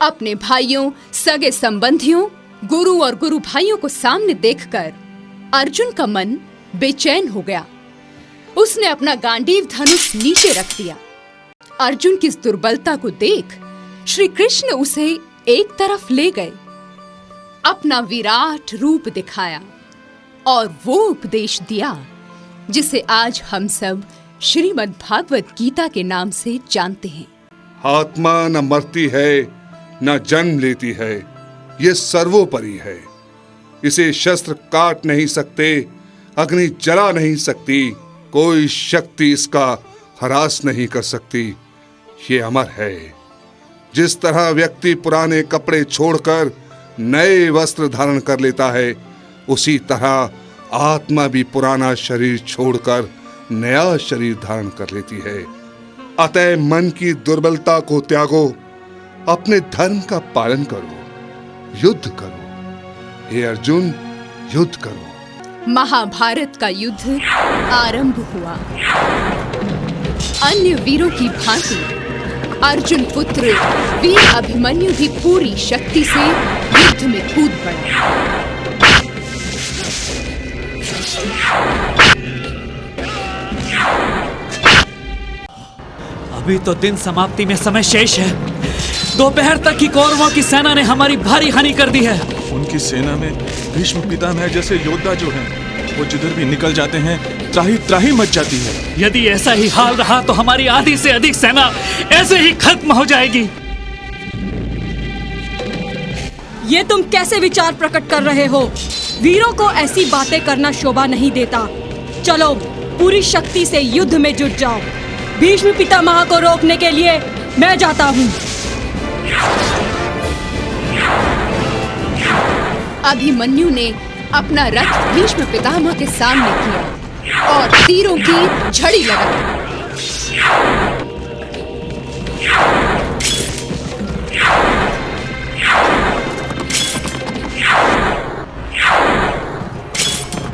अपने भाइयों, सगे संबंधियों, गुरु और गुरु भाइयों को सामने देखकर अर्जुन का मन बेचैन हो गया। उसने अपना गांडीव धनुष नीचे रख दिया। अर्जुन की इस दुर्बलता को देख श्री कृष्ण उसे एक तरफ ले गए, अपना विराट रूप दिखाया और वो उपदेश दिया जिसे आज हम सब श्रीमद् भागवत गीता के नाम से जानते हैं। आत्मा न मरती है न जन्म लेती है, ये सर्वोपरि है। इसे शस्त्र काट नहीं सकते, अग्नि जला नहीं सकती, कोई शक्ति इसका हरास नहीं कर सकती। ये अमर है। जिस तरह व्यक्ति पुराने कपड़े छोड़कर नए वस्त्र धारण कर लेता है, उसी तरह आत्मा भी पुराना शरीर छोड़कर नया शरीर धारण कर लेती है। अतः मन की दुर्बलता को त्यागो, अपने धर्म का पालन करो, युद्ध करो। हे अर्जुन, युद्ध करो। महाभारत का युद्ध आरंभ हुआ। अन्य वीरों की भांति अर्जुन पुत्र वीर अभिमन्यु भी पूरी शक्ति से युद्ध में कूद पड़ा। अभी तो दिन समाप्ति में समय शेष है। दोपहर तक की कौरवों की सेना ने हमारी भारी हानि कर दी है। उनकी सेना में भीष्म पितामह जैसे योद्धा जो हैं, वो जिधर भी निकल जाते हैं त्राही त्राही मच जाती है। यदि ऐसा ही हाल रहा तो हमारी आधी से अधिक सेना ऐसे ही खत्म हो जाएगी। ये तुम कैसे विचार प्रकट कर रहे हो? वीरों को ऐसी बातें करना शोभा नहीं देता। चलो पूरी शक्ति से युद्ध में जुट जाओ। भीष्म पितामह को रोकने के लिए मैं जाता हूँ। अभिमन्यु ने अपना रथ भीष्म पितामह के सामने किया और तीरों की झड़ी लगाई।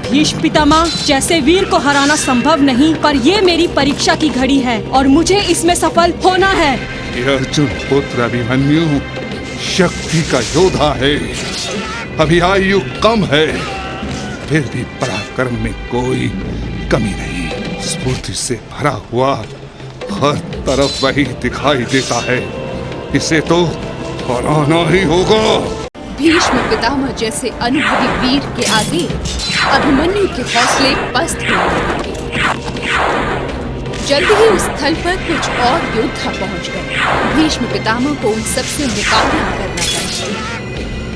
भीष्म पितामह जैसे वीर को हराना संभव नहीं, पर ये मेरी परीक्षा की घड़ी है और मुझे इसमें सफल होना है। यह अर्जुन पुत्र अभिमन्यु शक्ति का योद्धा है। अभी आयु कम है, फिर भी पराक्रम में कोई कमी नहीं। स्फूर्ति से भरा हुआ हर तरफ वही दिखाई देता है। इसे तो हराना ही होगा। भीष्म पितामह जैसे अनुभवी वीर के आगे अभिमन्यु के हौसले पस्त हो गए। जल्द ही उस स्थल पर कुछ और योद्धा पहुंच गए। भीष्म पितामह को उन सबसे मुकाबला करना पड़ा,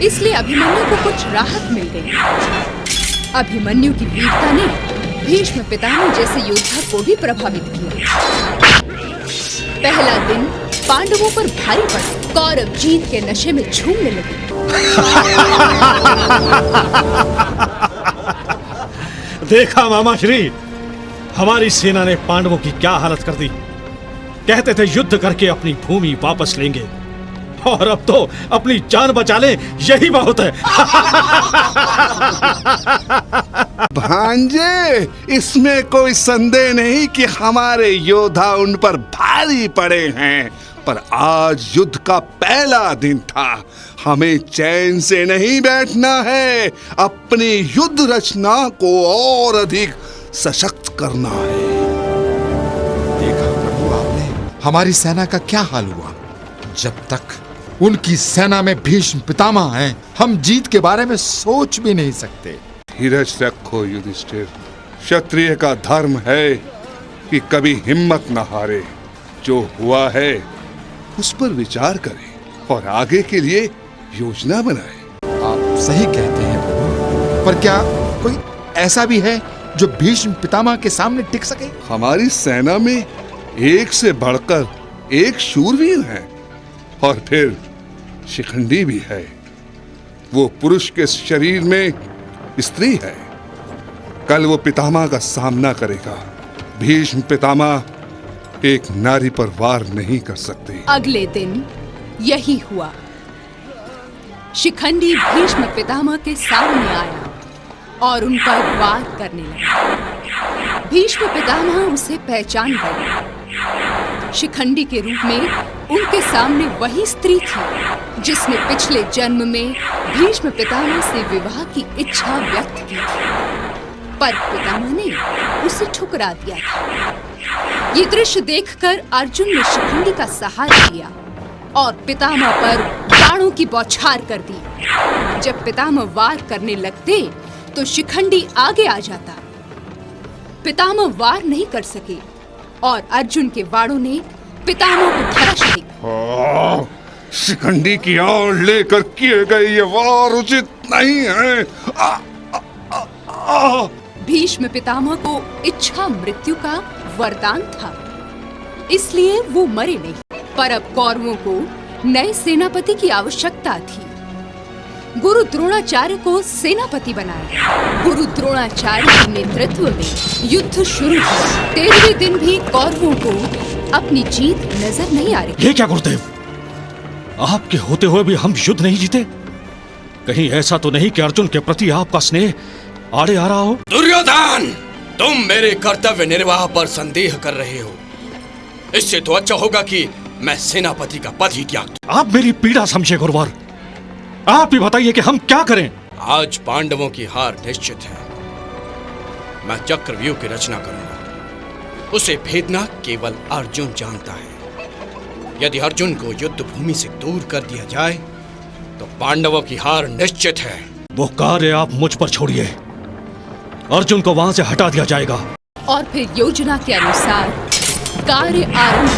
इसलिए अभिमन्यु को कुछ राहत मिल गई। अभिमन्यु की वीरता ने भीष्म पितामह जैसे योद्धा को भी प्रभावित किया। पहला दिन पांडवों पर भारी पड़ा। कौरव जीत के नशे में झूमने लगे। देखा मामा श्री, हमारी सेना ने पांडवों की क्या हालत कर दी। कहते थे युद्ध करके अपनी भूमि वापस लेंगे, और अब तो अपनी जान बचा ले, यही बहुत है। भांजे, इसमें कोई संदेह नहीं कि हमारे योद्धा उन पर भारी पड़े हैं, पर आज युद्ध का पहला दिन था। हमें चैन से नहीं बैठना है, अपनी युद्ध रचना को और अधिक सशक्त करना है। देखा प्रभु आपने हमारी सेना का क्या हाल हुआ। जब तक उनकी सेना में भीष्म पितामह हैं, हम जीत के बारे में सोच भी नहीं सकते। धीरज रखो युधिष्ठिर। क्षत्रिय का धर्म है कि कभी हिम्मत न हारे। जो हुआ है उस पर विचार करें और आगे के लिए योजना बनाएं। आप सही कहते हैं प्रभु, पर क्या कोई ऐसा भी है जो भीष्म पितामह के सामने टिक सके? हमारी सेना में एक से बढ़कर एक शूरवीर है, और फिर शिखंडी भी है। वो पुरुष के शरीर में स्त्री है। कल वो पितामह का सामना करेगा। भीष्म पितामह एक नारी पर वार नहीं कर सकते। अगले दिन यही हुआ। शिखंडी भीष्म पितामह के सामने आया और उन पर वार करने लगा। भीष्म पितामह उसे पहचान गए। शिखंडी के रूप में उनके सामने वही स्त्री थी जिसने पिछले जन्म में भीष्म पितामह से विवाह की इच्छा व्यक्त की थी, पर पितामह ने उसे ठुकरा दिया था। ये दृश्य देखकर अर्जुन ने शिखंडी का सहारा लिया और पितामह पर बाणों की बौछार कर दी। जब पितामह वार करने लगते तो शिखंडी आगे आ जाता। पितामह वार नहीं कर सके और अर्जुन के बाणों ने पितामह को धराश दी। शिखंडी की ओर लेकर किए गए ये वार उचित नहीं है। भीष्म पितामह को इच्छा मृत्यु का वरदान था, इसलिए वो मरे नहीं। पर अब कौरवों को नए सेनापति की आवश्यकता थी। गुरु द्रोणाचार्य को सेनापति बनाया। गुरु द्रोणाचार्य के नेतृत्व में युद्ध शुरू हुआ। 13वें दिन भी कौरवों को अपनी जीत नजर नहीं आ रही। ये क्या गुरुदेव, आपके होते हुए भी हम युद्ध नहीं जीते? कहीं ऐसा तो नहीं कि अर्जुन के प्रति आपका स्नेह आड़े आ रहा हो? दुर्योधन, तुम मेरे कर्तव्य निर्वाह पर संदेह कर रहे हो। इससे तो अच्छा होगा कि मैं सेनापति का पद ही त्याग दूं। आप मेरी पीड़ा समझे गुरुवर। आप ही बताइए कि हम क्या करें? आज पांडवों की हार निश्चित है। मैं चक्रव्यूह की रचना करूंगा। उसे भेदना केवल अर्जुन जानता है। यदि अर्जुन को युद्ध भूमि से दूर कर दिया जाए तो पांडवों की हार निश्चित है। वो कार्य आप मुझ पर छोड़िए, अर्जुन को वहां से हटा दिया जाएगा। और फिर योजना के अनुसार कार्य आरंभ